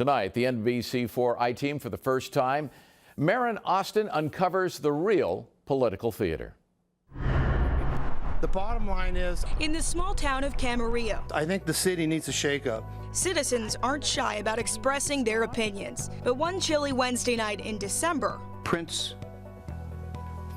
Tonight, the NBC4 I-Team for the first time, Marin Austin uncovers the real political theater. The bottom line is, in the small town of Camarillo, I think the city needs a shakeup. citizens aren't shy about expressing their opinions. But one chilly Wednesday night in December, Prince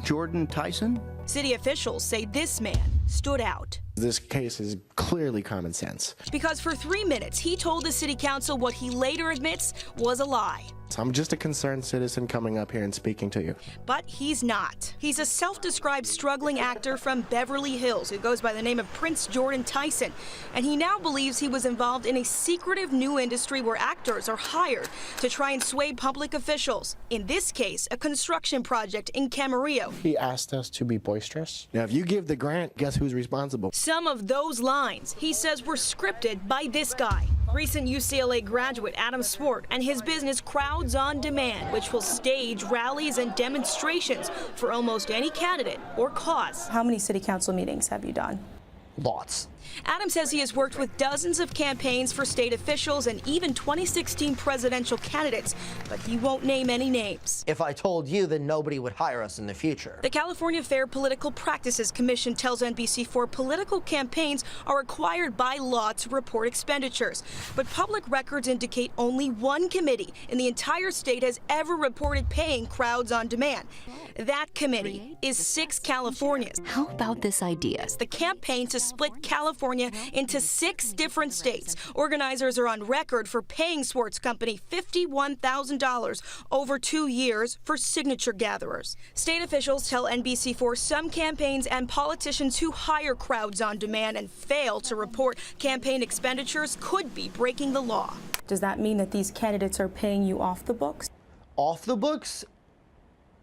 Jordan Tyson? city officials say this man stood out. This case is clearly common sense. Because for 3 minutes, he told the city council what he later admits was a lie. I'm just a concerned citizen coming up here and speaking to you. But he's not. He's a self-described struggling actor from Beverly Hills who goes by the name of Prince Jordan Tyson. And he now believes he was involved in a secretive new industry where actors are hired to try and sway public officials. In this case, a construction project in Camarillo. He asked us to be boisterous. Now, if you give the grant, guess who's responsible? Some of those lines, he says, were scripted by this guy. Recent UCLA graduate Adam Swart and his business Crowds on Demand, which will stage rallies and demonstrations for almost any candidate or cause. How many city council meetings have you done? Lots. Adam says he has worked with dozens of campaigns for state officials and even 2016 presidential candidates, but he won't name any names. If I told you, then nobody would hire us in the future. The California Fair Political Practices Commission tells NBC4 political campaigns are required by law to report expenditures. But public records indicate only one committee in the entire state has ever reported paying Crowds on Demand. That committee is 6 Californias. How about this idea? The campaign to split California into 6 different states. Organizers are on record for paying Swart's company $51,000 over 2 years for signature gatherers. State officials tell NBC4 some campaigns and politicians who hire Crowds on Demand and fail to report campaign expenditures could be breaking the law. Does that mean that these candidates are paying you off the books? Off the books,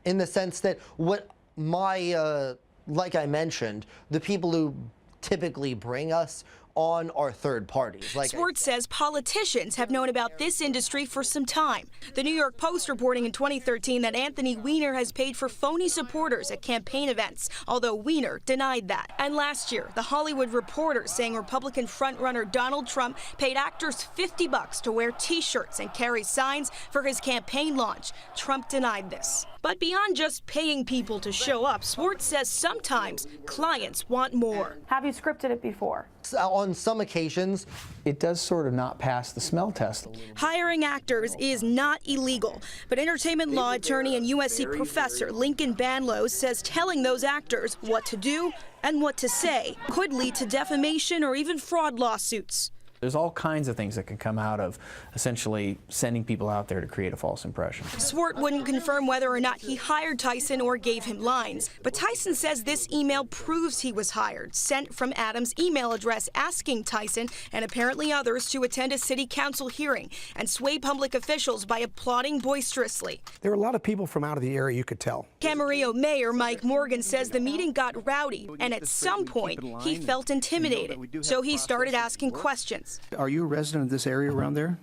in the sense that what my, like I mentioned, the people who typically bring us on are third parties. Swart says politicians have known about this industry for some time. The New York Post reporting in 2013 that Anthony Weiner has paid for phony supporters at campaign events, although Weiner denied that. And last year, The Hollywood Reporter saying Republican frontrunner Donald Trump paid actors $50 to wear T-shirts and carry signs for his campaign launch. Trump denied this. But beyond just paying people to show up, Swart says sometimes clients want more. Have you scripted it before? On some occasions, it does sort of not pass the smell test. Hiring actors is not illegal, but entertainment law attorney and USC professor Lincoln Banlow says telling those actors what to do and what to say could lead to defamation or even fraud lawsuits. There's all kinds of things that can come out of essentially sending people out there to create a false impression. Swart wouldn't confirm whether or not he hired Tyson or gave him lines, but Tyson says this email proves he was hired, sent from Adam's email address asking Tyson and apparently others to attend a city council hearing and sway public officials by applauding boisterously. There were a lot of people from out of the area, you could tell. Camarillo Mayor Mike Morgan says the meeting got rowdy, and at some point he felt intimidated, so he started asking questions. Are you a resident of this area around there?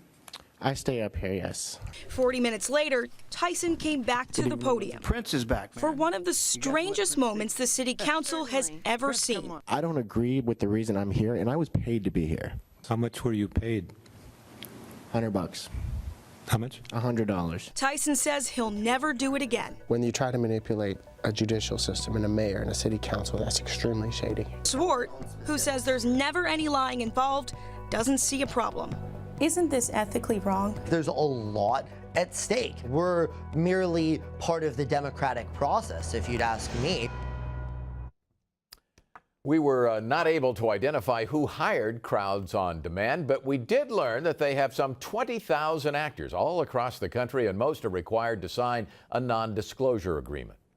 I stay up here, yes. 40 minutes later, Tyson came back to the podium. Prince is back, man. For one of the strangest moments the city council has ever seen. I don't agree with the reason I'm here, and I was paid to be here. How much were you paid? $100. How much? $100. Tyson says he'll never do it again. When you try to manipulate a judicial system and a mayor and a city council, that's extremely shady. Swart, who says there's never any lying involved, doesn't see a problem. Isn't this ethically wrong? there's a lot at stake. We're merely part of the democratic process, if you'd ask me. We were not able to identify who hired Crowds on Demand, but we did learn that they have some 20,000 actors all across the country, and most are required to sign a non-disclosure agreement.